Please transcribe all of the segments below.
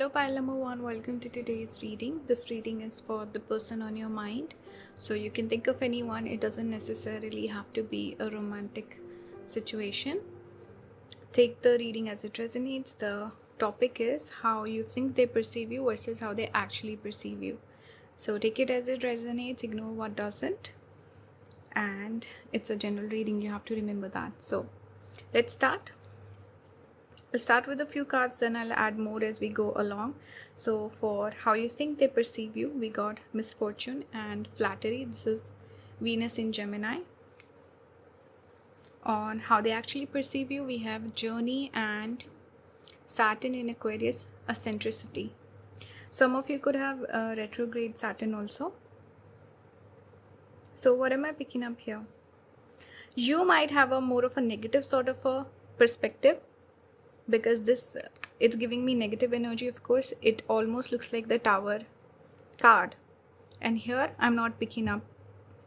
Hello, pile number one. Welcome to today's reading. This reading is for the person on your mind. So you can think of anyone. It doesn't necessarily have to be a romantic situation. Take the reading as it resonates. The topic is how you think they perceive you versus how they actually perceive you. So take it as it resonates. Ignore what doesn't. And it's a general reading. You have to remember that. So let's start. I'll start with a few cards, then I'll add more as we go along. So for how you think they perceive you, we got misfortune and flattery. This is Venus in Gemini. On how they actually perceive you, we have journey and Saturn in Aquarius, eccentricity. Some of you could have retrograde Saturn also. So what am I picking up here? You might have a more of a negative sort of a perspective, because this it's giving me negative energy. Of course, it almost looks like the Tower card, and here I'm not picking up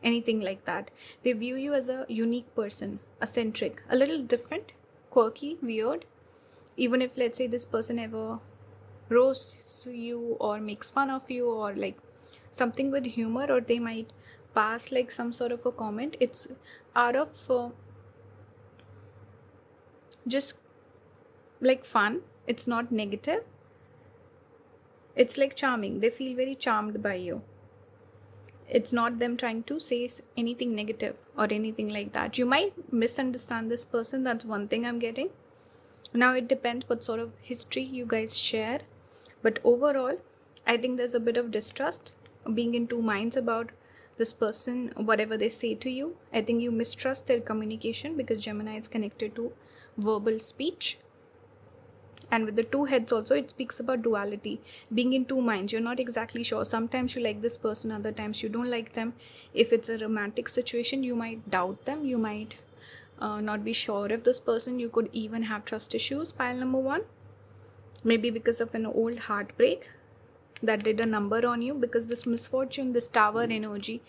anything like that. They view you as a unique person, eccentric, a little different, quirky, weird. Even if, let's say, this person ever roasts you or makes fun of you or like something with humor, or they might pass like some sort of a comment, it's out of just like fun. It's not negative. It's like charming. They feel very charmed by you. It's not them trying to say anything negative or anything like that. You might misunderstand this person. That's one thing I'm getting. Now it depends what sort of history you guys share, but overall I think there's a bit of distrust, being in two minds about this person, whatever they say to you. I think you mistrust their communication, because Gemini is connected to verbal speech. And with the two heads also, it speaks about duality, being in two minds. You're not exactly sure. Sometimes you like this person, other times you don't like them. If it's a romantic situation, you might doubt them. You might not be sure of this person. You could even have trust issues, pile number one. Maybe because of an old heartbreak that did a number on you, because this misfortune, this Tower energy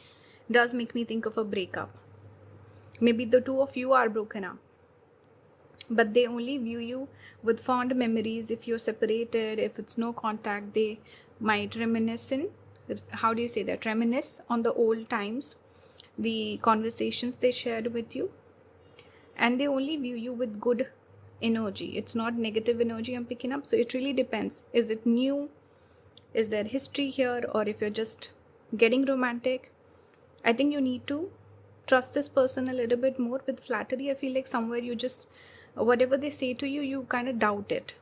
does make me think of a breakup. Maybe the two of you are broken up, but they only view you with fond memories. If you're separated, if it's no contact, they might reminisce on the old times, the conversations they shared with you, and they only view you with good energy. It's not negative energy I'm picking up. So it really depends. Is it new? Is there history here? Or if you're just getting romantic, I think you need to trust this person a little bit more. With flattery, I feel like somewhere you just, whatever they say to you, you kind of doubt it.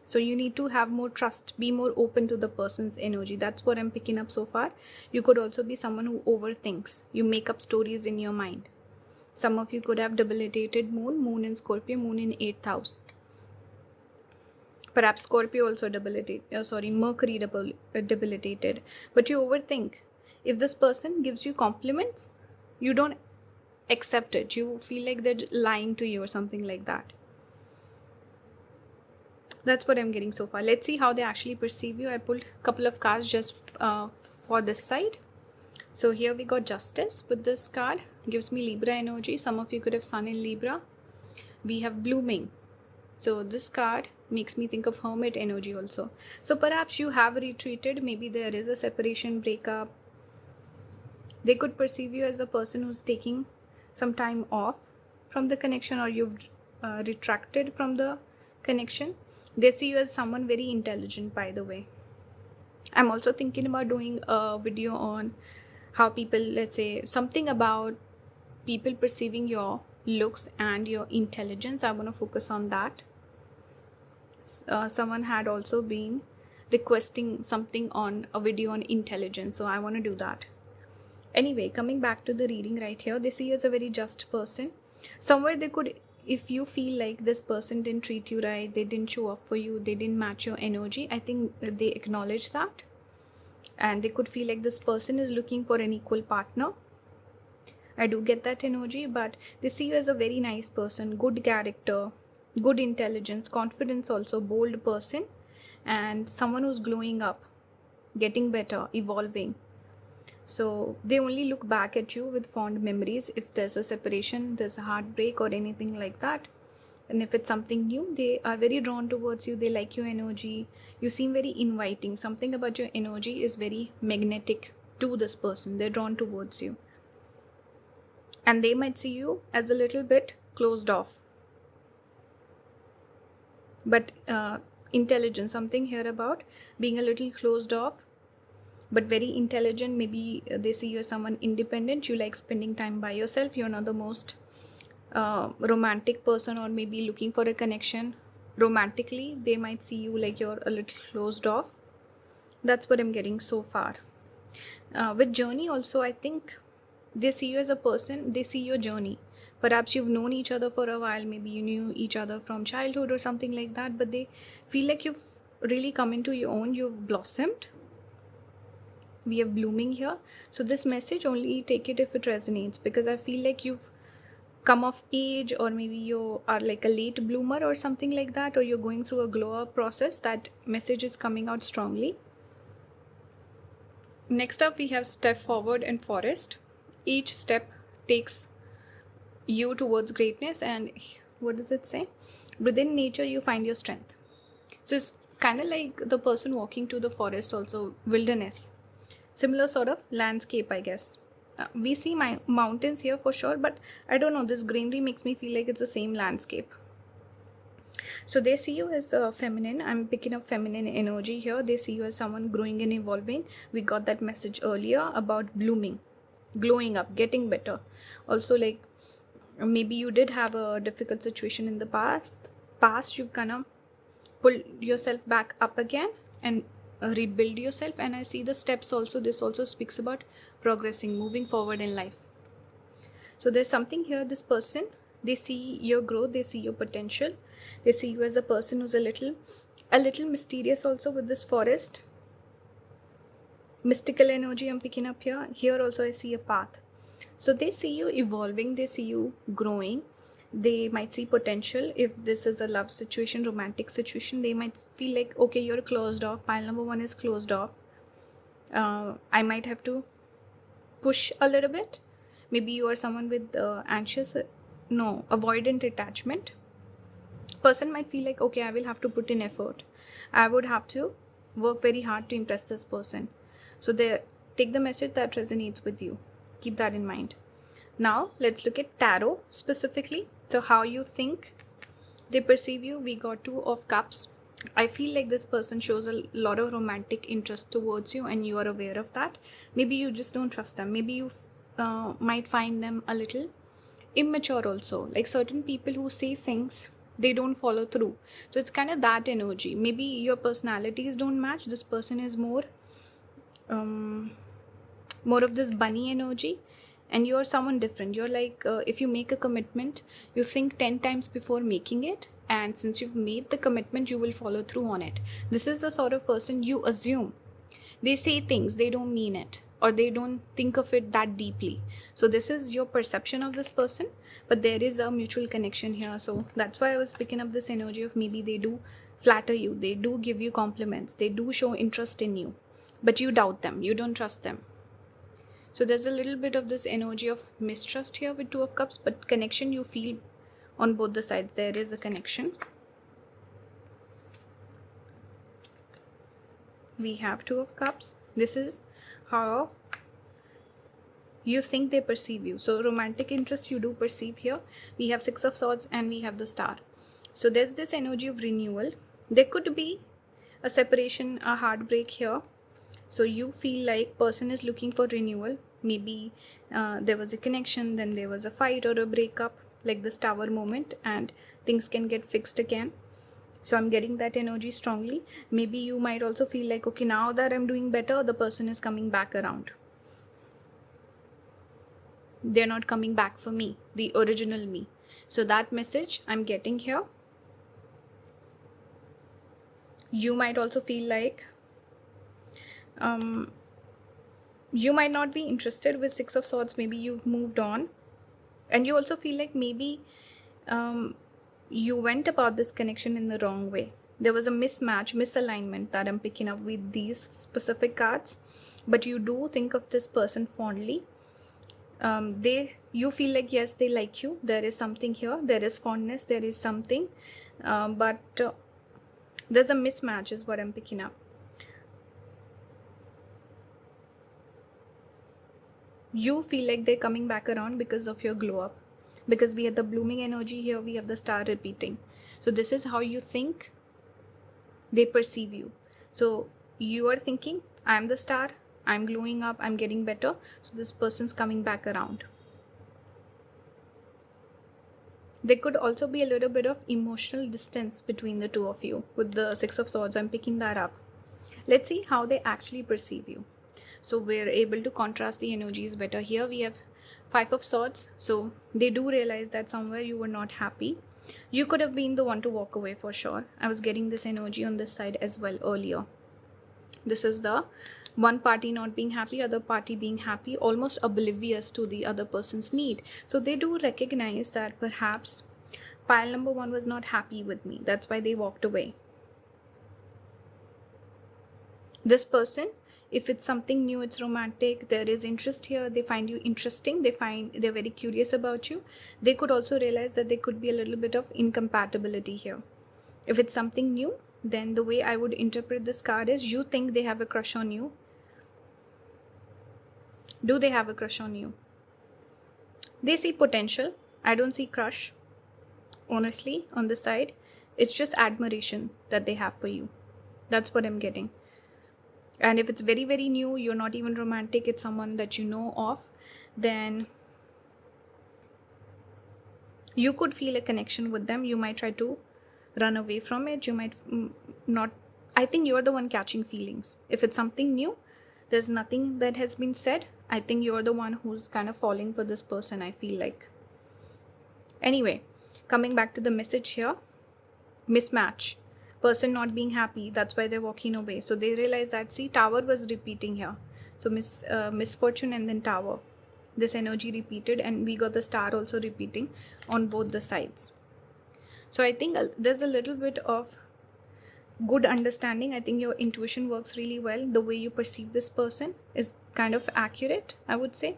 So you need to have more trust, be more open to the person's energy. That's what I'm picking up so far. You could also be someone who overthinks. You make up stories in your mind. Some of you could have debilitated moon in Scorpio, moon in 8th house. Perhaps Scorpio also Mercury debilitated. But you overthink. If this person gives you compliments, you don't accept it. You feel like they're lying to you or something like that. That's what I'm getting so far. Let's see how they actually perceive you. I pulled a couple of cards just for this side. So here we got Justice with this card. Gives me Libra energy. Some of you could have Sun in Libra. We have Blooming. So this card makes me think of Hermit energy also. So perhaps you have retreated. Maybe there is a separation, breakup. They could perceive you as a person who's taking some time off from the connection, or you've retracted from the connection. They see you as someone very intelligent, by the way. I'm also thinking about doing a video on how people, let's say, something about people perceiving your looks and your intelligence. I want to focus on that. Someone had also been requesting something on a video on intelligence, so I want to do that. Anyway, coming back to the reading right here, they see you as a very just person. Somewhere they could, if you feel like this person didn't treat you right, they didn't show up for you, they didn't match your energy, I think they acknowledge that. And they could feel like this person is looking for an equal partner. I do get that energy, but they see you as a very nice person, good character, good intelligence, confidence also, bold person, and someone who's glowing up, getting better, evolving. So they only look back at you with fond memories. If there's a separation, there's a heartbreak or anything like that, And if it's something new, they are very drawn towards you. They like your energy. You seem very inviting. Something about your energy is very magnetic to this person. They're drawn towards you. And they might see you as a little bit closed off. But intelligent, something here about being a little closed off, but very intelligent. Maybe they see you as someone independent. You like spending time by yourself. You're not the most romantic person, or maybe looking for a connection romantically. They might see you like you're a little closed off. That's what I'm getting so far. With journey also, I think they see you as a person. They see your journey. Perhaps you've known each other for a while. Maybe you knew each other from childhood or something like that, but they feel like you've really come into your own. You've blossomed. We have blooming here. So this message, only take it if it resonates, because I feel like you've come of age, or maybe you are like a late bloomer or something like that, or you're going through a glow up process. That message is coming out strongly. Next up, we have step forward and forest. Each step takes you towards greatness, and what does it say? Within nature you find your strength. So it's kind of like the person walking to the forest, also wilderness, similar sort of landscape, I guess. We see my mountains here for sure, but I don't know, this greenery makes me feel like it's the same landscape. So they see you as feminine. I'm picking up feminine energy here. They see you as someone growing and evolving. We got that message earlier about blooming, glowing up, getting better. Also, like maybe you did have a difficult situation in the past. You've kind of pulled yourself back up again and rebuild yourself. And I see the steps also. This also speaks about progressing, moving forward in life. So there's something here. This person, they see your growth, they see your potential. They see you as a person who's a little mysterious also, with this forest. Mystical energy I'm picking up here. Here also I see a path. So they see you evolving, they see you growing. They might see potential. If this is a love situation, romantic situation, they might feel like, okay, you're closed off. Pile number 1 is closed off. I might have to push a little bit. Maybe you are someone with avoidant attachment. Person might feel like, okay, I will have to put in effort. I would have to work very hard to impress this person. So they take the message that resonates with you. Keep that in mind. Now let's look at tarot specifically. So how you think they perceive you. We got 2 of cups. I feel like this person shows a lot of romantic interest towards you, and you are aware of that. Maybe you just don't trust them. Maybe you might find them a little immature also. Like certain people who say things, they don't follow through. So it's kind of that energy. Maybe your personalities don't match. This person is more of this bunny energy, and you're someone different. You're like, if you make a commitment, you think 10 times before making it, and since you've made the commitment, you will follow through on it. This is the sort of person you assume. They say things, they don't mean it, or they don't think of it that deeply. So this is your perception of this person, but there is a mutual connection here. So that's why I was picking up this energy of maybe they do flatter you, they do give you compliments, they do show interest in you, but you doubt them, you don't trust them. So there's a little bit of this energy of mistrust here with 2 of cups, but connection you feel on both the sides. There is a connection. We have 2 of cups. This is how you think they perceive you. So romantic interest you do perceive here. We have 6 of swords and we have the star. So there's this energy of renewal. There could be a separation, a heartbreak here. So you feel like person is looking for renewal. Maybe there was a connection, then there was a fight or a breakup, like this tower moment, and things can get fixed again. So I'm getting that energy strongly. Maybe you might also feel like, okay, now that I'm doing better, the person is coming back around. They're not coming back for me, the original me. So that message I'm getting here. You might also feel like you might not be interested with 6 of swords. Maybe you've moved on, and you also feel like maybe you went about this connection in the wrong way. There was a misalignment that I'm picking up with these specific cards, but you do think of this person fondly. You feel like, yes, they like you, there is something here, there is fondness, there is something, but there's a mismatch is what I'm picking up. You feel like they're coming back around because of your glow up, because we have the blooming energy here, we have the star repeating. So this is how you think they perceive you. So you are thinking, I'm the star, I'm glowing up, I'm getting better, so this person's coming back around. There could also be a little bit of emotional distance between the two of you. With the Six of Swords, I'm picking that up. Let's see how they actually perceive you. So we're able to contrast the energies better. Here we have Five of Swords. So they do realize that somewhere you were not happy. You could have been the one to walk away for sure. I was getting this energy on this side as well earlier. This is the one party not being happy, other party being happy, almost oblivious to the other person's need. So they do recognize that perhaps pile number one was not happy with me. That's why they walked away. This person, if it's something new, it's romantic, there is interest here, they find you interesting, they're very curious about you. They could also realize that there could be a little bit of incompatibility here. If it's something new, then the way I would interpret this card is, you think they have a crush on you. Do they have a crush on you? They see potential. I don't see crush, honestly, on this side. It's just admiration that they have for you. That's what I'm getting. And if it's very, very new, you're not even romantic, it's someone that you know of, then you could feel a connection with them. You might try to run away from it. You might not. I think you're the one catching feelings. If it's something new, there's nothing that has been said. I think you're the one who's kind of falling for this person, I feel like. Anyway, coming back to the message here, mismatch. Person not being happy, that's why they're walking away. So they realize that, see, tower was repeating here. So misfortune and then tower. This energy repeated, and we got the star also repeating on both the sides. So I think there's a little bit of good understanding. I think your intuition works really well. The way you perceive this person is kind of accurate, I would say.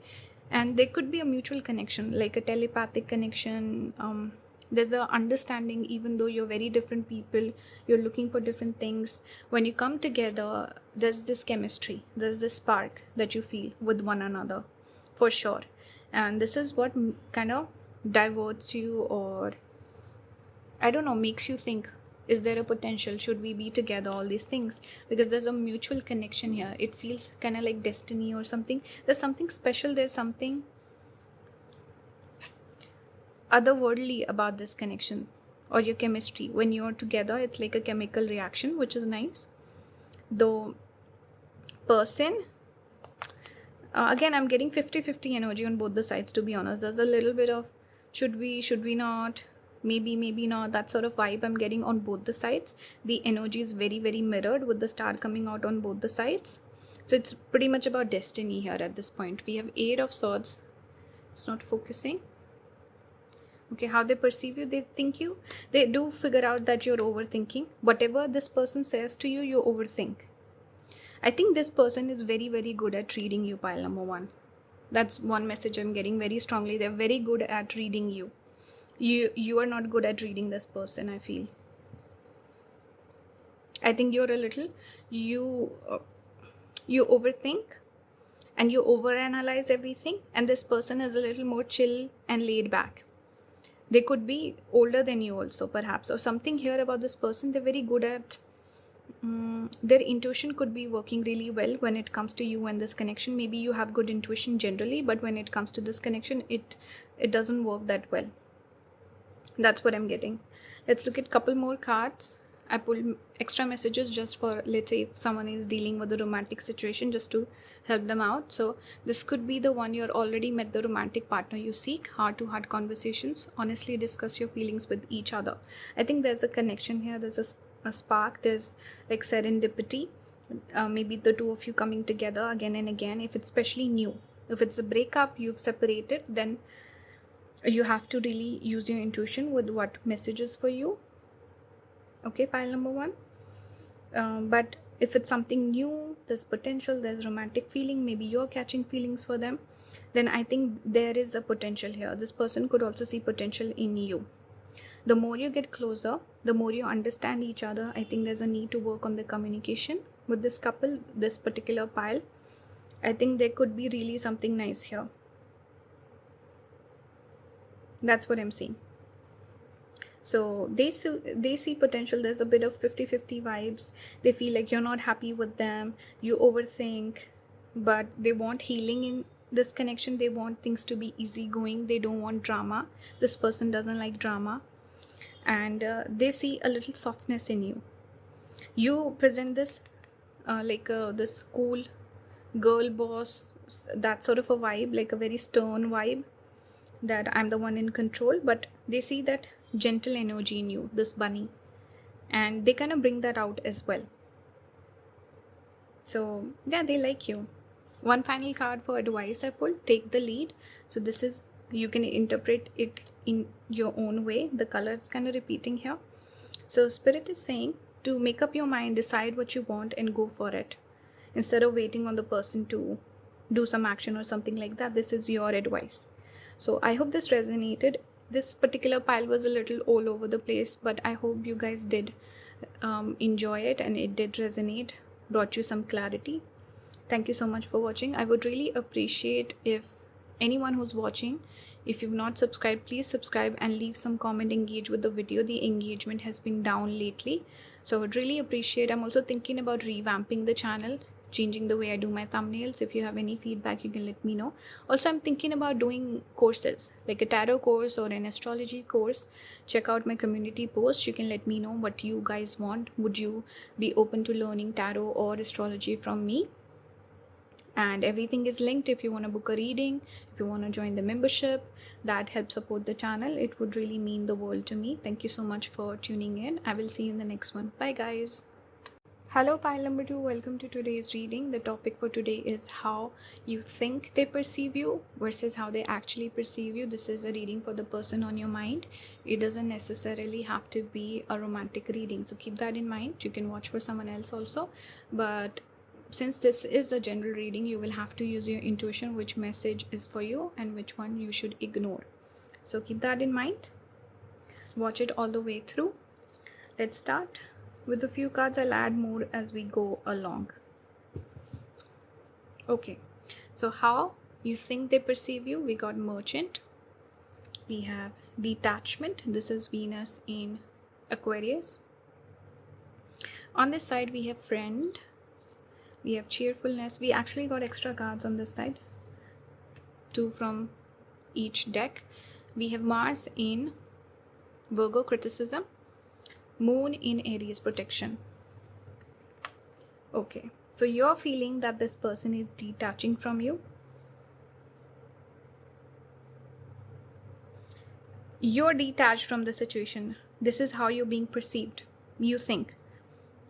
And there could be a mutual connection, like a telepathic connection. There's a understanding, even though you're very different people, you're looking for different things. When you come together, there's this chemistry, there's this spark that you feel with one another, for sure. And this is what kind of diverts you, or I don't know, makes you think, is there a potential, should we be together, all these things, because there's a mutual connection here. It feels kind of like destiny or something. There's something special, there's something otherworldly about this connection or your chemistry. When you're together, it's like a chemical reaction, which is nice. Though person, again, I'm getting 50-50 energy on both the sides, to be honest. There's a little bit of should we not, maybe not, that sort of vibe I'm getting on both the sides. The energy is very, very mirrored with the star coming out on both the sides. So it's pretty much about destiny here at this point. We have Eight of Swords. It's not focusing. Okay, how they perceive you, they do figure out that you're overthinking. Whatever this person says to you, you overthink. I think this person is very, very good at reading you, pile number one. That's one message I'm getting very strongly. They're very good at reading you. You are not good at reading this person, I feel. I think you're a little, you overthink and you overanalyze everything, and this person is a little more chill and laid back. They could be older than you also, perhaps, or something here about this person. They're very good at, their intuition could be working really well when it comes to you and this connection. Maybe you have good intuition generally, but when it comes to this connection, it doesn't work that well. That's what I'm getting. Let's look at a couple more cards. I pulled extra messages just for, let's say, if someone is dealing with a romantic situation, just to help them out. So this could be the one you're already met the romantic partner you seek. Heart-to-heart conversations. Honestly discuss your feelings with each other. I think there's a connection here. There's a spark. There's like serendipity. Maybe the two of you coming together again and again. If it's especially new. If it's a breakup, you've separated, then you have to really use your intuition with what messages for you. Okay, pile number one. But if it's something new, there's potential, there's romantic feeling, maybe you're catching feelings for them. then I think there is a potential here. This person could also see potential in you. The more you get closer, the more you understand each other, I think there's a need to work on the communication with this couple, this particular pile. I think there could be really something nice here. That's what I'm seeing. So they see potential. There's a bit of 50-50 vibes. They feel like you're not happy with them, you overthink, but they want healing in this connection. They want things to be easygoing. They don't want drama. This person doesn't like drama. And they see a little softness in you. You present this this cool girl boss, that sort of a vibe, like a very stern vibe, that I'm the one in control. But they see that gentle energy in you, this bunny, and they kind of bring that out as well. So yeah, they like you. One final card for advice I pulled: take the lead. So this is, you can interpret it in your own way. The color is kind of repeating here. So spirit is saying to make up your mind, decide what you want and go for it, instead of waiting on the person to do some action or something like that. This is your advice. So I hope this resonated. This particular pile was a little all over the place, but I hope you guys did enjoy it and it did resonate, brought you some clarity. Thank you so much for watching. I would really appreciate if anyone who's watching, if you've not subscribed, please subscribe and leave some comment, engage with the video. The engagement has been down lately, so I would really appreciate. I'm also thinking about revamping the channel, changing the way I do my thumbnails. If you have any feedback, you can let me know. Also, I'm thinking about doing courses, like a tarot course or an astrology course. Check out my community post. You can let me know what you guys want. Would you be open to learning tarot or astrology from me? And everything is linked. If you want to book a reading, if you want to join the membership, that helps support the channel. It would really mean the world to me. Thank you so much for tuning in. I will see you in the next one. Bye guys. Hello pile number 2, welcome to today's reading. The topic for today is how you think they perceive you versus how they actually perceive you. This is a reading for the person on your mind. It doesn't necessarily have to be a romantic reading, so keep that in mind. You can watch for someone else also, but since this is a general reading, you will have to use your intuition, which message is for you and which one you should ignore. So keep that in mind. Watch it all the way through. Let's start with a few cards. I'll add more as we go along. Okay, so how you think they perceive you. We got merchant. We have detachment. This is Venus in Aquarius. On this side, we have friend. We have cheerfulness. We actually got extra cards on this side, 2 from each deck. We have Mars in Virgo, criticism. Moon in Aries, protection. Okay, so you're feeling that this person is detaching from you. You're detached from the situation. This is how you're being perceived. You think,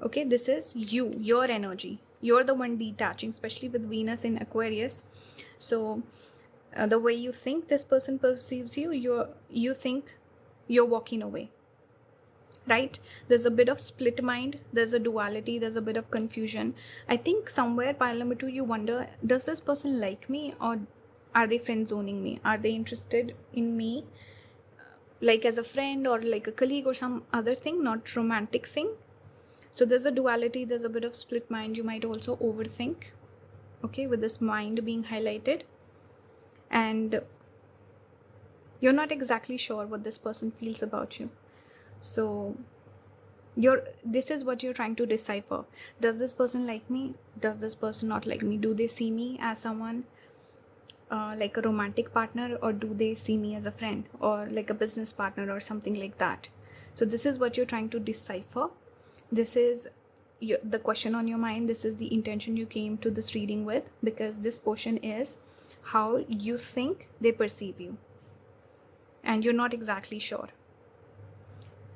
okay, this is you, your energy. You're the one detaching, especially with Venus in Aquarius. So the way you think this person perceives you, you think you're walking away, right? There's a bit of split mind. There's a duality. There's a bit of confusion. I think somewhere, pile number 2, you wonder, does this person like me or are they friend zoning me? Are they interested in me like as a friend or like a colleague or some other thing, not romantic thing? So there's a duality, there's a bit of split mind. You might also overthink, okay, with this mind being highlighted. And you're not exactly sure what this person feels about you. So this is what you're trying to decipher. Does this person like me? Does this person not like me? Do they see me as someone like a romantic partner, or do they see me as a friend or like a business partner or something like that? So this is what you're trying to decipher. This is the question on your mind. This is the intention you came to this reading with, because this portion is how you think they perceive you, and you're not exactly sure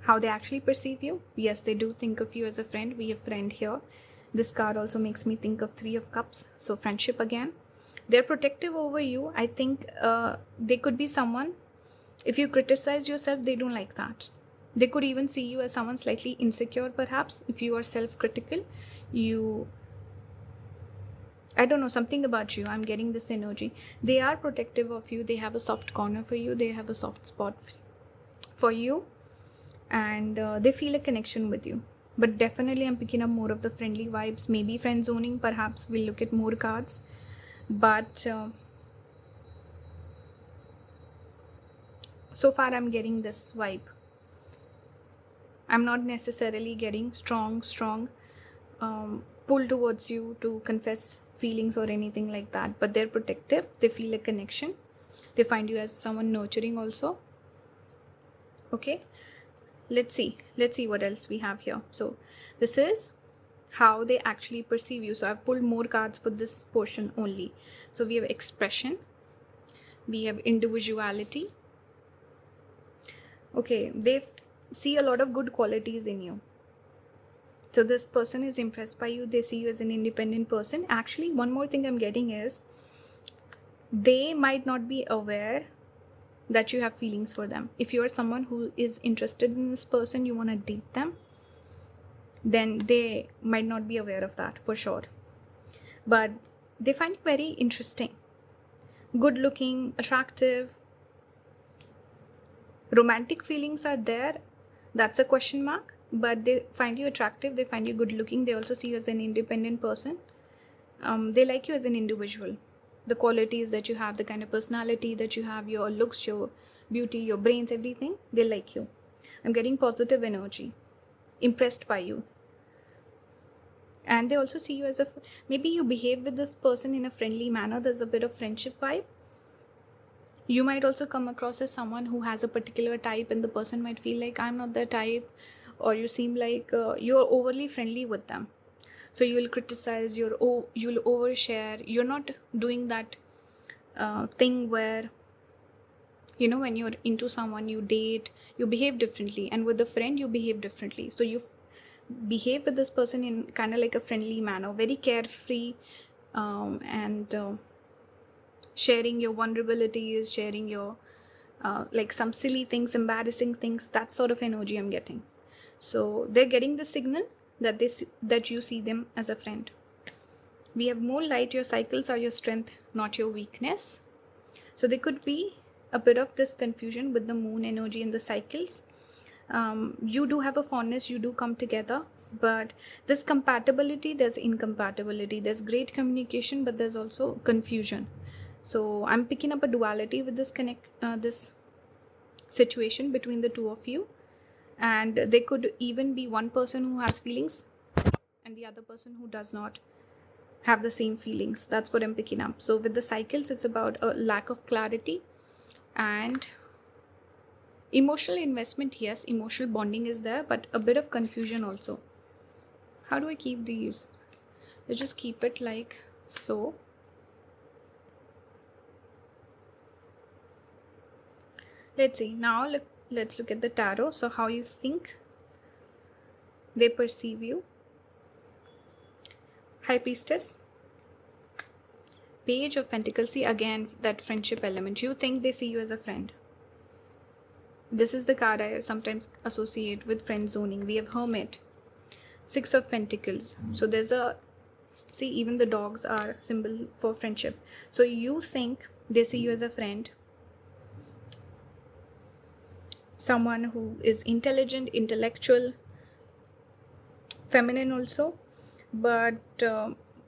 how they actually perceive you. Yes, they do think of you as a friend. We have friend here. This card also makes me think of 3 of Cups, so friendship again. They're protective over you. I think they could be someone, if you criticize yourself, they don't like that. They could even see you as someone slightly insecure, perhaps. If you are self-critical, I don't know, something about you. I'm getting this energy. They are protective of you. They have a soft corner for you. They have a soft spot for you. And they feel a connection with you. But definitely I'm picking up more of the friendly vibes. Maybe friend zoning. Perhaps we'll look at more cards. But so far I'm getting this vibe. I'm not necessarily getting strong pull towards you to confess feelings or anything like that, but they're protective. They feel a connection. They find you as someone nurturing also. Okay, let's see what else we have here. So this is how they actually perceive you. So I've pulled more cards for this portion only. So we have expression, we have individuality. Okay, they see a lot of good qualities in you. So this person is impressed by you. They see you as an independent person. Actually, one more thing I'm getting is they might not be aware that you have feelings for them. If you're someone who is interested in this person, you want to date them, then they might not be aware of that for sure. But they find you very interesting, good looking, attractive. Romantic feelings are there. That's a question mark. But they find you attractive. They find you good looking. They also see you as an independent person. They like you as an individual. The qualities that you have, the kind of personality that you have, your looks, your beauty, your brains, everything, they like you. I'm getting positive energy, impressed by you. And they also see you as maybe you behave with this person in a friendly manner. There's a bit of friendship vibe. You might also come across as someone who has a particular type, and the person might feel like, I'm not the type, or you seem like you're overly friendly with them. So you will criticize, you'll overshare. You're not doing that thing where, when you're into someone, you date, you behave differently, and with a friend you behave differently. So you behave with this person in kind of like a friendly manner, very carefree, and sharing your vulnerabilities, sharing your like some silly things, embarrassing things. That sort of energy I'm getting. So they're getting the signal that you see them as a friend. We have more light. Your cycles are your strength, not your weakness. So there could be a bit of this confusion with the moon energy and the cycles. You do have a fondness, you do come together, but this compatibility, there's incompatibility. There's great communication, but there's also confusion. So I'm picking up a duality with this situation between the two of you. And there could even be one person who has feelings and the other person who does not have the same feelings. That's what I'm picking up. So with the cycles, it's about a lack of clarity and emotional investment. Yes, emotional bonding is there, but a bit of confusion also. How do I keep these? Let's just keep it like so. Let's see. Now let's look at the tarot. So how you think they perceive you. High Priestess, Page of Pentacles. See again that friendship element. You think they see you as a friend. This is the card I sometimes associate with friend zoning. We have Hermit, Six of Pentacles. So there's see, even the dogs are symbol for friendship. So you think they see you as a friend, someone who is intelligent, intellectual, feminine also. But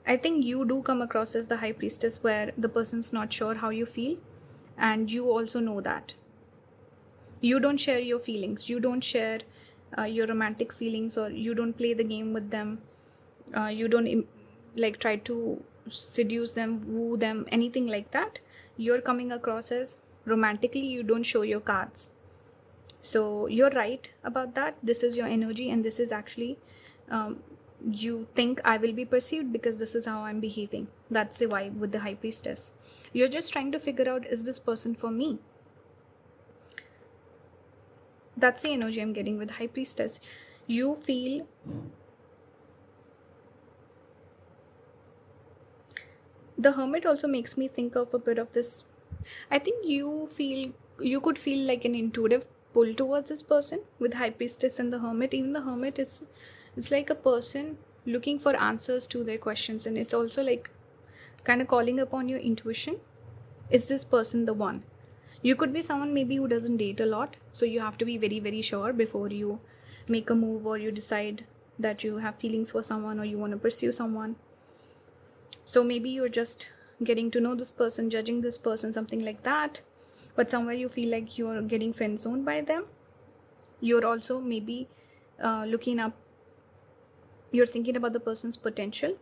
I think you do come across as the High Priestess, where the person's not sure how you feel, and you also know that. You don't share your feelings. You don't share your romantic feelings, or you don't play the game with them. You don't like try to seduce them, woo them, anything like that. You're coming across as romantically. You don't show your cards. So you're right about that. This is your energy, and this is actually you think I will be perceived because this is how I'm behaving. That's the vibe with the High Priestess. You're just trying to figure out, is this person for me? That's the energy I'm getting with High Priestess. You feel the Hermit also makes me think of a bit of this. I think you could feel like an intuitive pull towards this person with High Priestess and the Hermit. Even the Hermit it's like a person looking for answers to their questions, and it's also like kind of calling upon your intuition. Is this person the one? You could be someone maybe who doesn't date a lot, so you have to be very, very sure before you make a move or you decide that you have feelings for someone or you want to pursue someone. So maybe you're just getting to know this person, judging this person, something like that, but somewhere you feel like you're getting friend zoned by them. You're also maybe looking up, you're thinking about the person's potential,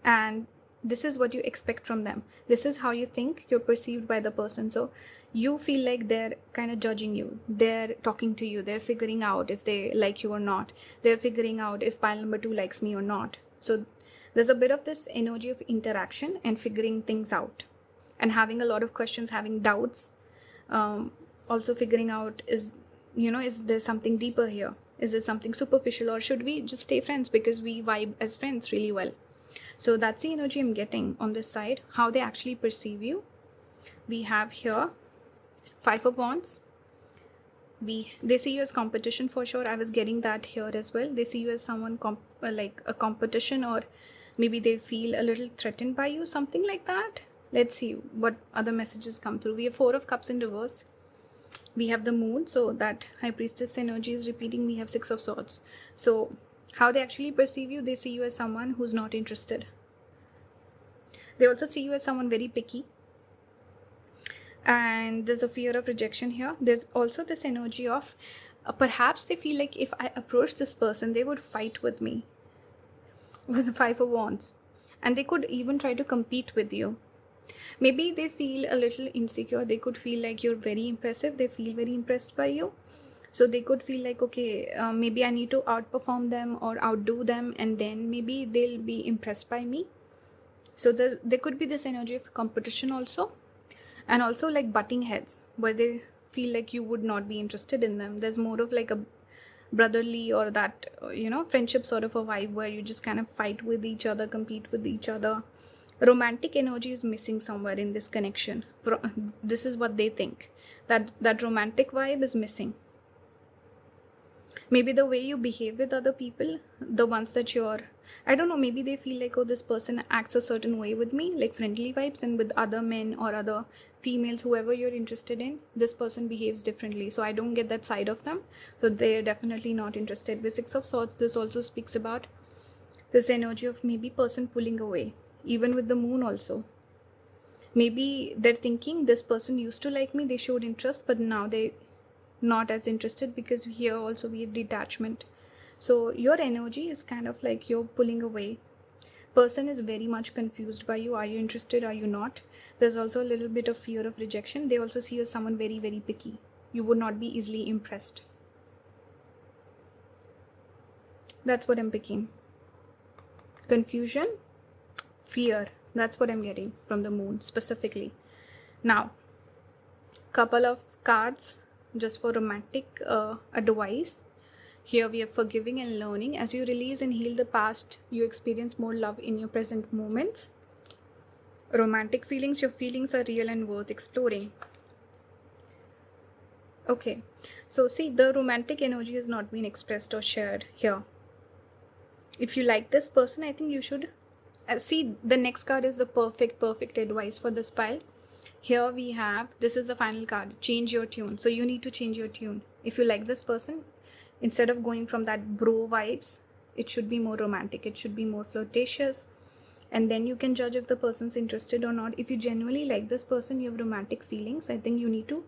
and this is what you expect from them. This is how you think you're perceived by the person. So you feel like they're kind of judging you, they're talking to you, they're figuring out if they like you or not, they're figuring out if pile number 2 likes me or not. So there's a bit of this energy of interaction and figuring things out and having a lot of questions, having doubts, also figuring out, is there something deeper here? Is there something superficial, or should we just stay friends because we vibe as friends really well? So that's the energy I'm getting on this side, how they actually perceive you. We have here 5 of Wands. They see you as competition for sure. I was getting that here as well. They see you as someone like a competition, or maybe they feel a little threatened by you, something like that. Let's see what other messages come through. We have 4 of Cups in reverse. We have the Moon, so that High Priestess energy is repeating. We have 6 of Swords. So how they actually perceive you, they see you as someone who's not interested. They also see you as someone very picky. And there's a fear of rejection here. There's also this energy of perhaps they feel like if I approach this person, they would fight with me, with the 5 of Wands. And they could even try to compete with you. Maybe they feel a little insecure. They could feel like you're very impressive. They feel very impressed by you. So they could feel like, okay, maybe I need to outperform them or outdo them, and then maybe they'll be impressed by me. So there could be this energy of competition also. And also like butting heads, where they feel like you would not be interested in them. There's more of like a brotherly or that, friendship sort of a vibe, where you just kind of fight with each other, compete with each other. Romantic energy is missing somewhere in this connection. This is what they think, that romantic vibe is missing. Maybe the way you behave with other people, the ones that I don't know, maybe they feel like, oh, this person acts a certain way with me, like friendly vibes, and with other men or other females, whoever you're interested in, this person behaves differently. So I don't get that side of them. So they're definitely not interested. With 6 of Swords, this also speaks about this energy of maybe person pulling away, even with the Moon also. Maybe they're thinking this person used to like me, they showed interest, but now they not as interested, because here also we have detachment. So your energy is kind of like you're pulling away. Person is very much confused by you. Are you interested? Are you not? There's also a little bit of fear of rejection. They also see you as someone very, very picky. You would not be easily impressed. That's what I'm picking. Confusion, fear. That's what I'm getting from the Moon specifically. Now, couple of cards just for romantic advice. Here we have forgiving and learning. As you release and heal the past, you experience more love in your present moments. Romantic feelings, your feelings are real and worth exploring. Okay, so see, the romantic energy has not been expressed or shared here. If you like this person, I think you should see, the next card is the perfect advice for this pile. Here we have, this is the final card, change your tune. So you need to change your tune. If you like this person, instead of going from that bro vibes, it should be more romantic. It should be more flirtatious. And then you can judge if the person's interested or not. If you genuinely like this person, you have romantic feelings, I think you need to,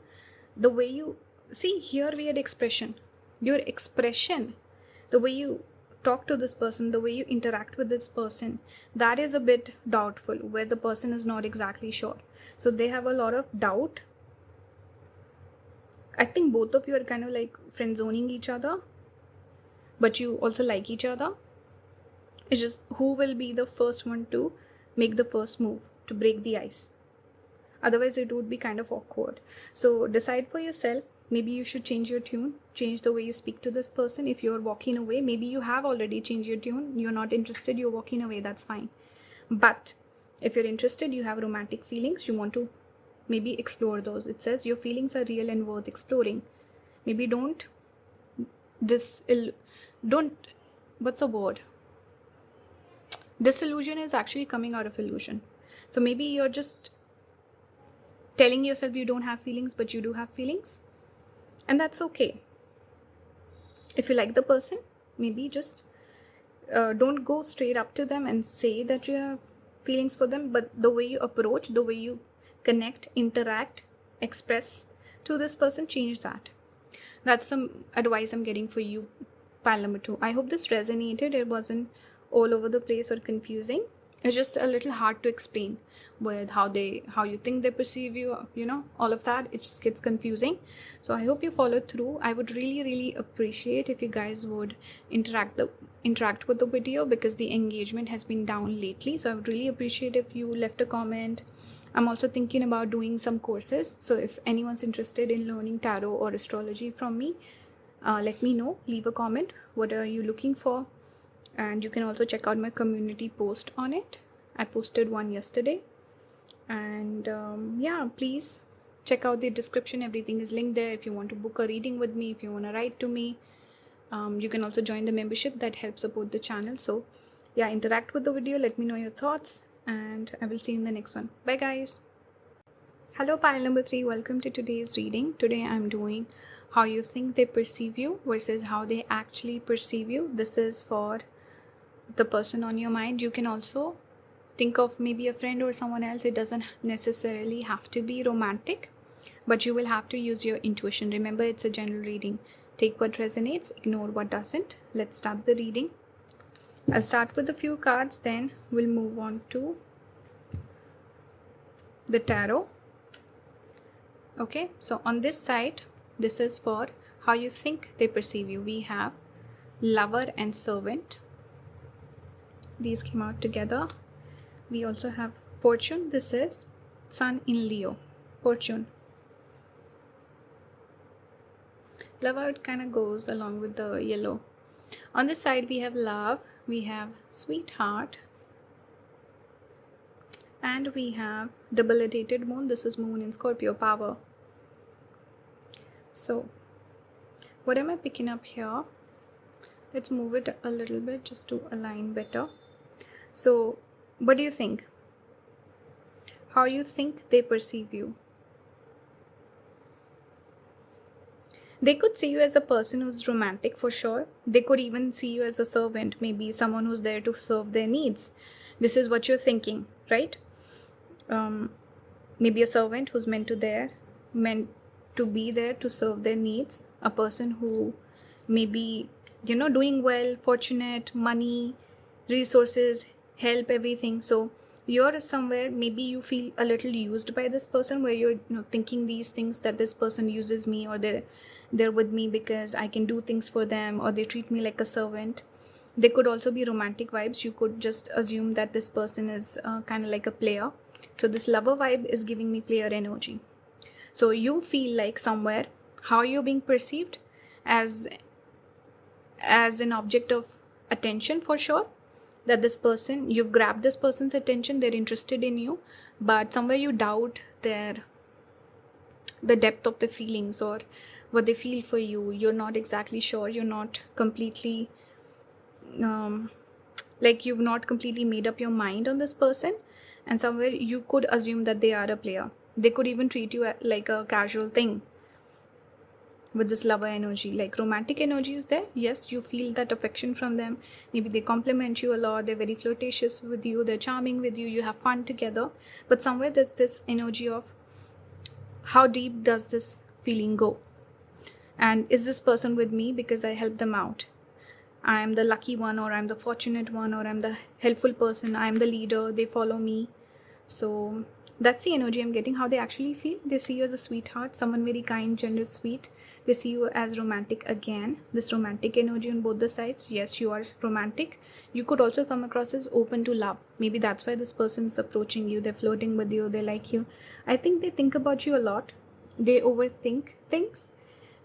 the way you, see, here we had expression. Your expression, the way you talk to this person, the way you interact with this person, that is a bit doubtful, where the person is not exactly sure. So they have a lot of doubt. I think both of you are kind of like friend zoning each other, but you also like each other. It's just who will be the first one to make the first move to break the ice. Otherwise it would be kind of awkward. So decide for yourself. Maybe you should change your tune, change the way you speak to this person. If you're walking away, maybe you have already changed your tune, you're not interested, you're walking away, that's fine. But if you're interested, you have romantic feelings, you want to maybe explore those. It says your feelings are real and worth exploring. Maybe what's the word? Disillusion is actually coming out of illusion. So maybe you're just telling yourself you don't have feelings, but you do have feelings. And that's okay. If you like the person, maybe just don't go straight up to them and say that you have feelings for them, but the way you approach, the way you connect, interact, express to this person, change that. That's some advice I'm getting for you, pile number 2. I hope this resonated. It wasn't all over the place or confusing. It's just a little hard to explain with how you think they perceive you, all of that. It just gets confusing. So I hope you followed through. I would really appreciate if you guys would interact with the video, because the engagement has been down lately. So I would really appreciate if you left a comment. I'm also thinking about doing some courses. So if anyone's interested in learning tarot or astrology from me, let me know. Leave a comment. What are you looking for? And you can also check out my community post on it. I posted one yesterday. And please check out the description. Everything is linked there. If you want to book a reading with me, if you want to write to me, you can also join the membership that helps support the channel. So interact with the video. Let me know your thoughts. And I will see you in the next one. Bye guys. Hello pile number 3. Welcome to today's reading. Today I'm doing how you think they perceive you versus how they actually perceive you. This is for the person on your mind. You can also think of maybe a friend or someone else. It doesn't necessarily have to be romantic, but you will have to use your intuition. Remember, it's a general reading. Take what resonates, ignore what doesn't. Let's start the reading. I'll start with a few cards, then we'll move on to the tarot. Okay, so on this side, this is for how you think they perceive you. We have Lover and Servant. These came out together. We also have Fortune. This is Sun in Leo. Fortune. Lover, it kind of goes along with the yellow. On this side, we have Love. We have Sweetheart. And we have Debilitated Moon. This is Moon in Scorpio, Power. So, what am I picking up here? Let's move it a little bit just to align better. So, what do you think? How you think they perceive you? They could see you as a person who's romantic for sure. They could even see you as a servant, maybe someone who's there to serve their needs. This is what you're thinking, right? Maybe a servant who's meant to be there to serve their needs. A person who may be, doing well, fortunate, money, resources, help, everything. So you're somewhere, maybe you feel a little used by this person, where you're thinking these things, that this person uses me, or they're with me because I can do things for them, or they treat me like a servant. They could also be romantic vibes. You could just assume that this person is kind of like a player. So this lover vibe is giving me player energy. So you feel like somewhere how you're being perceived as an object of attention for sure. That this person, you've grabbed this person's attention, they're interested in you, but somewhere you doubt the depth of the feelings or what they feel for you. You're not exactly sure. You're not completely you've not completely made up your mind on this person, and somewhere you could assume that they are a player. They could even treat you like a casual thing. With this lover energy, like romantic energy is there. Yes, you feel that affection from them. Maybe they compliment you a lot. They're very flirtatious with you. They're charming with you. You have fun together. But somewhere there's this energy of how deep does this feeling go? And is this person with me because I helped them out? I am the lucky one, or I'm the fortunate one, or I'm the helpful person. I'm the leader. They follow me. So that's the energy I'm getting. How they actually feel. They see you as a sweetheart, someone very kind, generous, sweet. They see you as romantic again. This romantic energy on both the sides. Yes, you are romantic. You could also come across as open to love. Maybe that's why this person is approaching you. They're flirting with you. They like you. I think they think about you a lot. They overthink things.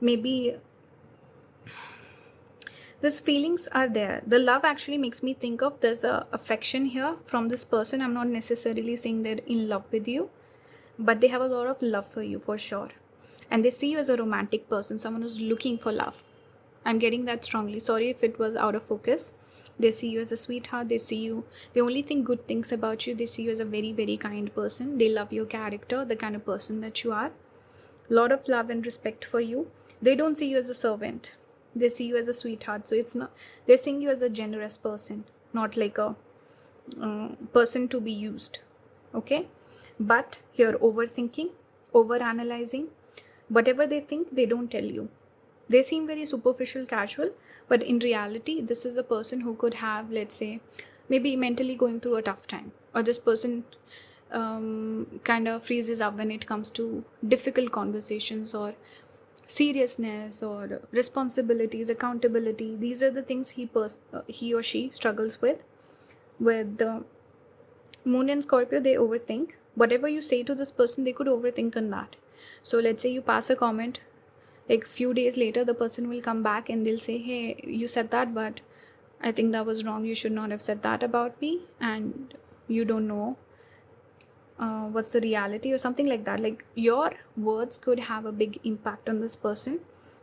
Maybe these feelings are there. The love actually makes me think of there's a affection here from this person. I'm not necessarily saying they're in love with you, but they have a lot of love for you for sure. And they see you as a romantic person, someone who's looking for love. I'm getting that strongly. Sorry if it was out of focus. They see you as a sweetheart. They only think good things about you. They see you as a very, very kind person. They love your character, the kind of person that you are. Lot of love and respect for you. They don't see you as a servant. They see you as a sweetheart. So it's not, they're seeing you as a generous person, not like a person to be used. Okay? But you're overthinking, overanalyzing. Whatever they think, they don't tell you. They seem very superficial, casual, but in reality, this is a person who could have, let's say, maybe mentally going through a tough time, or this person kind of freezes up when it comes to difficult conversations or seriousness or responsibilities, accountability. These are the things he or she struggles with. With the Moon in Scorpio, they overthink. Whatever you say to this person, they could overthink on that. So let's say you pass a comment, like few days later, the person will come back and they'll say, hey, you said that, but I think that was wrong. You should not have said that about me. And you don't know what's the reality or something like that. Like your words could have a big impact on this person.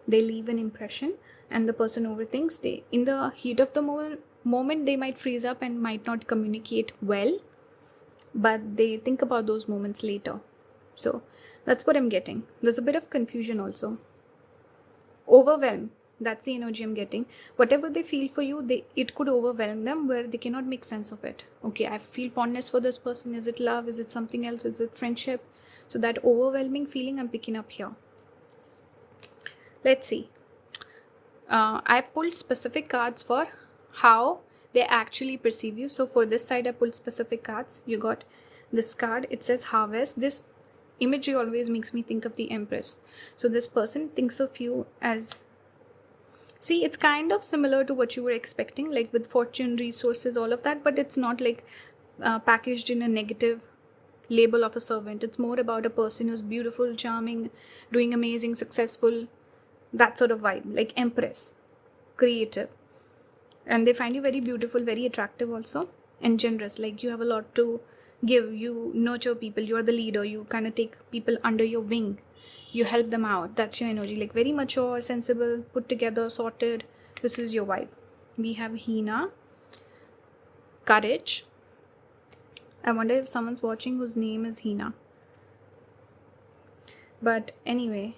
They leave an impression and the person overthinks. They, in the heat of the moment, they might freeze up and might not communicate well, but they think about those moments later. So that's what I'm getting. There's a bit of confusion also. Overwhelm, that's the energy I'm getting. Whatever they feel for you, it could overwhelm them where they cannot make sense of it. Okay, I feel fondness for this person. Is it love? Is it something else? Is it friendship? So that overwhelming feeling I'm picking up here. Let's see. I pulled specific cards for how they actually perceive you. So for this side, I pulled specific cards. You got this card. It says harvest. This imagery always makes me think of the Empress. So this person thinks of you as, see, it's kind of similar to what you were expecting, like with fortune, resources, all of that, but it's not like packaged in a negative label of a servant. It's more about a person who's beautiful, charming, doing amazing, successful, that sort of vibe, like Empress, creative. And they find you very beautiful, very attractive also, and generous. Like you have a lot to give. You nurture people. You are the leader. You kind of take people under your wing. You help them out. That's your energy. Like very mature, sensible, put together, sorted. This is your vibe. We have Hina, courage. I wonder if someone's watching whose name is Hina. But anyway,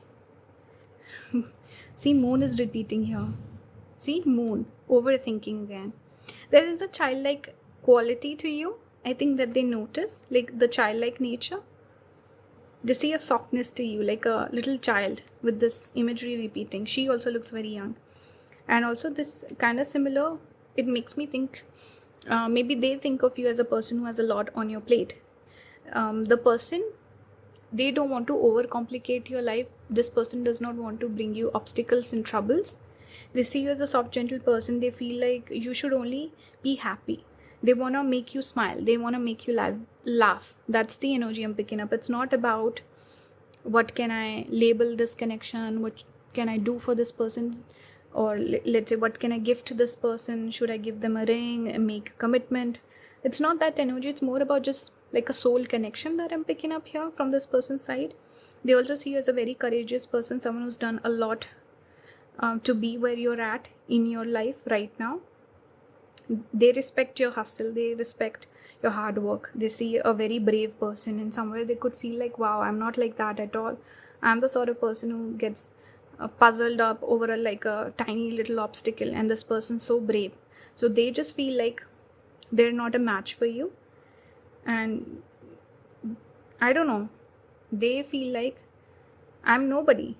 see, Moon is repeating here. See, Moon, overthinking again. There is a childlike quality to you. I think that they notice, like the childlike nature. They see a softness to you, like a little child with this imagery repeating. She also looks very young. And also this kind of similar, it makes me think, maybe they think of you as a person who has a lot on your plate. The person, they don't want to overcomplicate your life. This person does not want to bring you obstacles and troubles. They see you as a soft, gentle person. They feel like you should only be happy. They want to make you smile. They want to make you laugh. That's the energy I'm picking up. It's not about what can I label this connection, what can I do for this person, or let's say what can I give to this person, should I give them a ring and make a commitment. It's not that energy. It's more about just like a soul connection that I'm picking up here from this person's side. They also see you as a very courageous person, someone who's done a lot to be where you're at in your life right now. They respect your hustle. They respect your hard work. They see a very brave person, and somewhere they could feel like, wow, I'm not like that at all. I'm the sort of person who gets puzzled up over a tiny little obstacle, and this person's so brave. So they just feel like they're not a match for you. And I don't know, they feel like I'm nobody.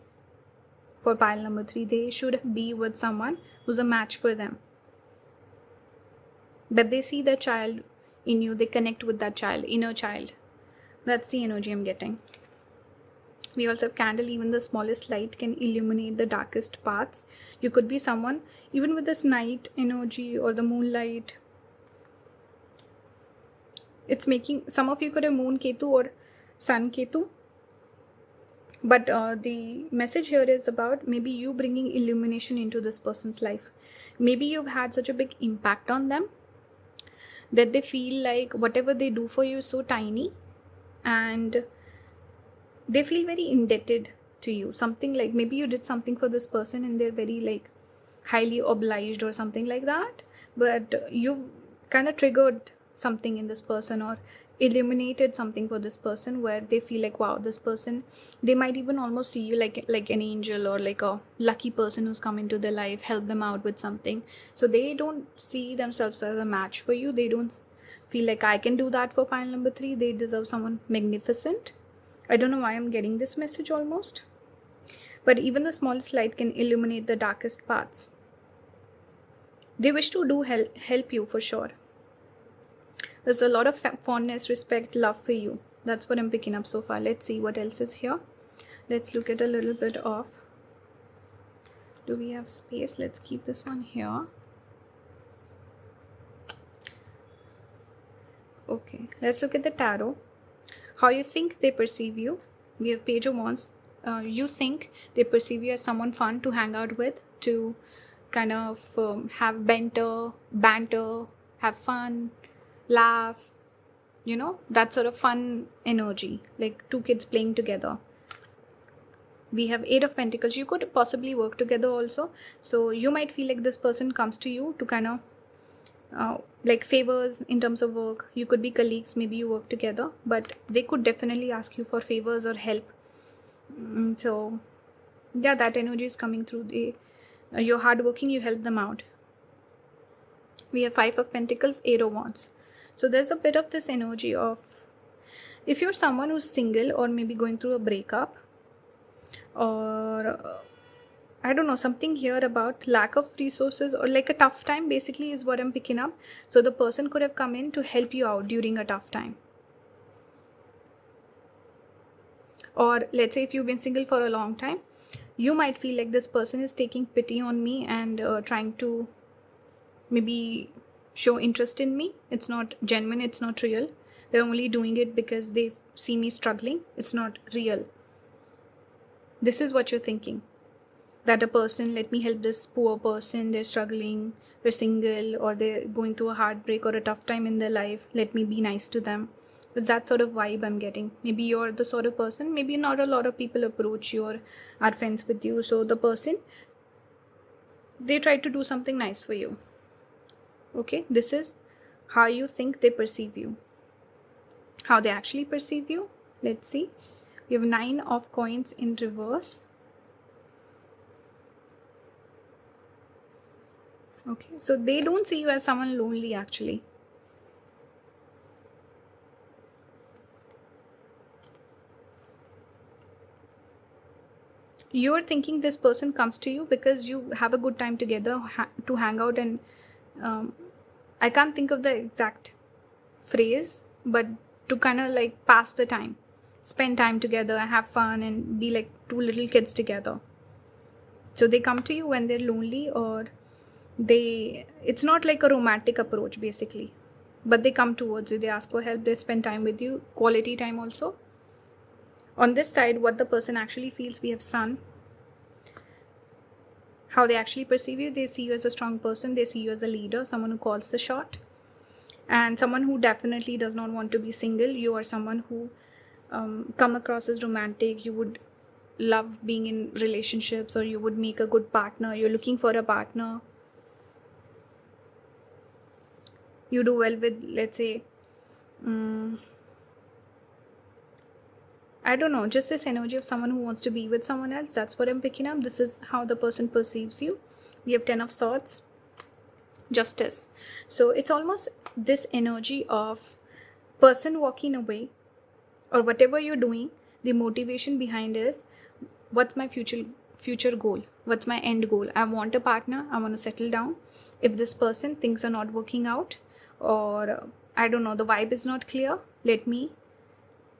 For pile number 3, they should be with someone who's a match for them. But they see the child in you. They connect with that child, inner child. That's the energy I'm getting. We also have candle. Even the smallest light can illuminate the darkest paths. You could be someone, even with this night energy or the moonlight. It's making, some of you could have moon Ketu or sun Ketu. But the message here is about maybe you bringing illumination into this person's life. Maybe you've had such a big impact on them that they feel like whatever they do for you is so tiny, and they feel very indebted to you. Something like maybe you did something for this person and they're very like highly obliged or something like that. but you've kind of triggered something in this person or illuminated something for this person where they feel like, wow, this person, they might even almost see you like an angel or like a lucky person who's come into their life, help them out with something. So they don't see themselves as a match for you. They don't feel like I can do that for pile number 3. They deserve someone magnificent. I don't know why I'm getting this message almost, but even the smallest light can illuminate the darkest paths. They wish to do help you for sure. There's a lot of fondness, respect, love for you. That's what I'm picking up so far. Let's see what else is here. Let's look at a little bit of, do we have space? Let's keep this one here. Okay, let's look at the tarot. How you think they perceive you. We have Page of Wands. You think they perceive you as someone fun to hang out with, to kind of have banter, have fun, laugh, that sort of fun energy, like two kids playing together. We have 8 of Pentacles. You could possibly work together also. So you might feel like this person comes to you to kind of like favors in terms of work. You could be colleagues, maybe you work together, but they could definitely ask you for favors or help. So yeah, that energy is coming through. You're hardworking, you help them out. We have 5 of Pentacles, 8 of Wands. So there's a bit of this energy of, if you're someone who's single or maybe going through a breakup, or I don't know, something here about lack of resources or like a tough time basically is what I'm picking up. So the person could have come in to help you out during a tough time. Or let's say if you've been single for a long time, you might feel like this person is taking pity on me and trying to maybe show interest in me. It's not genuine, it's not real. They're only doing it because they see me struggling. It's not real. This is what you're thinking. That a person, let me help this poor person, they're struggling, they're single, or they're going through a heartbreak or a tough time in their life. Let me be nice to them. It's that sort of vibe I'm getting. Maybe you're the sort of person, maybe not a lot of people approach you or are friends with you. So the person, they try to do something nice for you. Okay, this is how you think they perceive you. How they actually perceive you. Let's see. We have 9 of Coins in reverse. Okay, so they don't see you as someone lonely actually. You're thinking this person comes to you because you have a good time together to hang out, and I can't think of the exact phrase, but to kind of like pass the time, spend time together, have fun, and be like 2 little kids together. So they come to you when they're lonely, or it's not like a romantic approach basically, but they come towards you, they ask for help, they spend time with you, quality time also. On this side, what the person actually feels, we have Sun. How they actually perceive you, they see you as a strong person, they see you as a leader, someone who calls the shot, and someone who definitely does not want to be single. You are someone who come across as romantic, you would love being in relationships, or you would make a good partner, you're looking for a partner. You do well with, let's say, I don't know, just this energy of someone who wants to be with someone else. That's what I'm picking up. This is how the person perceives you. We have 10 of Swords, Justice. So it's almost this energy of person walking away, or whatever you're doing, the motivation behind is, what's my future goal? What's my end goal? I want a partner. I want to settle down. If this person, things are not working out, or I don't know, the vibe is not clear, let me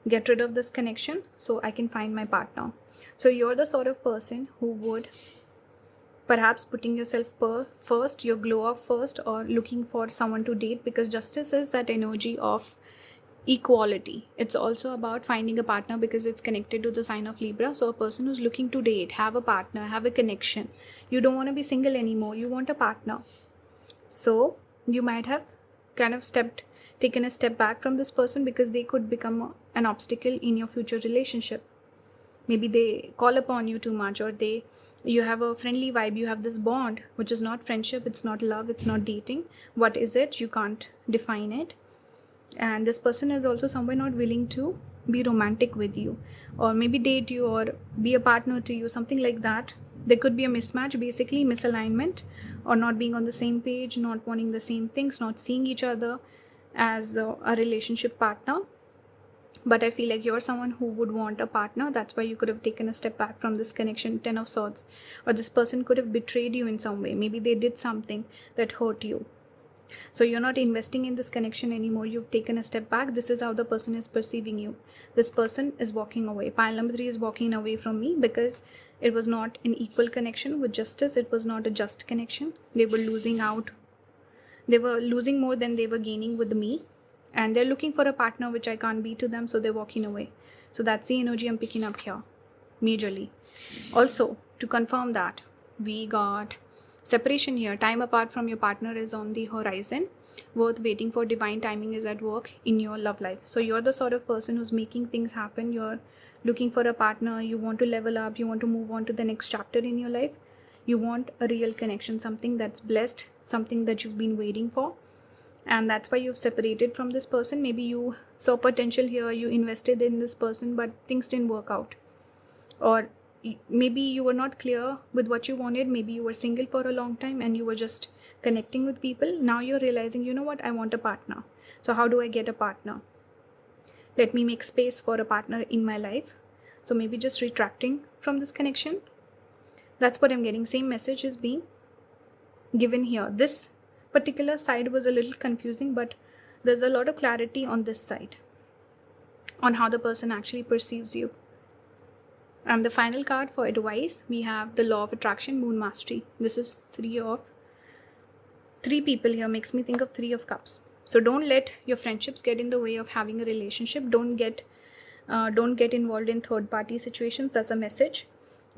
get rid of this connection so I can find my partner. So you're the sort of person who would perhaps putting yourself first, your glow up first, or looking for someone to date, because Justice is that energy of equality. It's also about finding a partner because it's connected to the sign of Libra. So a person who's looking to date, have a partner, have a connection. You don't want to be single anymore. You want a partner. So you might have kind of taken a step back from this person because they could become an obstacle in your future relationship. Maybe they call upon you too much, or you have a friendly vibe, you have this bond which is not friendship, it's not love, it's not dating. What is it? You can't define it. And this person is also somewhere not willing to be romantic with you, or maybe date you, or be a partner to you, something like that. There could be a mismatch, basically misalignment, or not being on the same page, not wanting the same things, not seeing each other as a relationship partner. But I feel like you're someone who would want a partner. That's why you could have taken a step back from this connection, 10 of swords. Or this person could have betrayed you in some way. Maybe they did something that hurt you. So you're not investing in this connection anymore. You've taken a step back. This is how the person is perceiving you. This person is walking away. Pile number 3 is walking away from me because it was not an equal connection with justice. It was not a just connection. They were losing out. They were losing more than they were gaining with me. And they're looking for a partner which I can't be to them. So they're walking away. So that's the energy I'm picking up here. Majorly. Also, to confirm that, we got separation here. Time apart from your partner is on the horizon. Worth waiting for. Divine timing is at work in your love life. So you're the sort of person who's making things happen. You're looking for a partner. You want to level up. You want to move on to the next chapter in your life. You want a real connection. Something that's blessed. Something that you've been waiting for. And that's why you've separated from this person. Maybe you saw potential here. You invested in this person, but things didn't work out. Or maybe you were not clear with what you wanted. Maybe you were single for a long time and you were just connecting with people. Now you're realizing, you know what, I want a partner. So how do I get a partner? Let me make space for a partner in my life. So maybe just retracting from this connection. That's what I'm getting. Same message is being given here. This particular side was a little confusing, but there's a lot of clarity on this side on how the person actually perceives you. And the final card for advice, we have the Law of Attraction, Moon Mastery. This is three people here. Makes me think of 3 of Cups. So don't let your friendships get in the way of having a relationship. Don't get involved in third party situations. That's a message,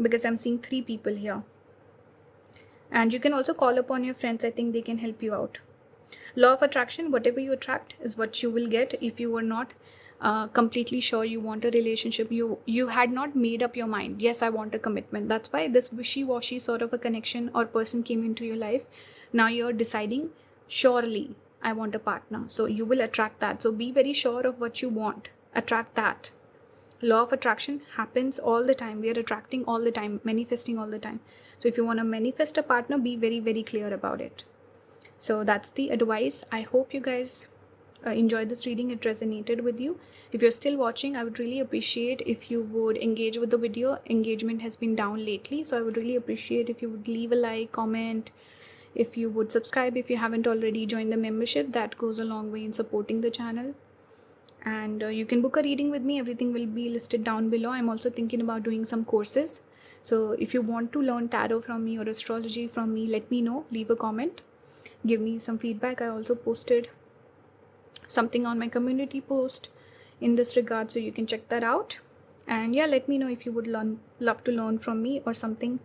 because I'm seeing 3 people here. And you can also call upon your friends. I think they can help you out. Law of Attraction, whatever you attract is what you will get. If you were not completely sure you want a relationship, you had not made up your mind, yes, I want a commitment. That's why this wishy-washy sort of a connection or person came into your life. Now you're deciding, surely I want a partner. So you will attract that. So be very sure of what you want. Attract that. Law of attraction happens all the time. We are attracting all the time, manifesting all the time. So if you want to manifest a partner, be very, very clear about it. So that's the advice. I hope you guys enjoyed this reading. It resonated with you. If you're still watching, I would really appreciate if you would engage with the video. Engagement has been down lately, so I would really appreciate if you would leave a like, comment, if you would subscribe if you haven't already. Join the membership. That goes a long way in supporting the channel. And you can book a reading with me. Everything will be listed down below. I'm also thinking about doing some courses. So if you want to learn tarot from me or astrology from me, let me know. Leave a comment. Give me some feedback. I also posted something on my community post in this regard, so you can check that out. And yeah, let me know if you would love to learn from me or something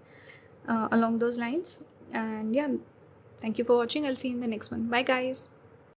along those lines. And yeah, thank you for watching. I'll see you in the next one. Bye guys.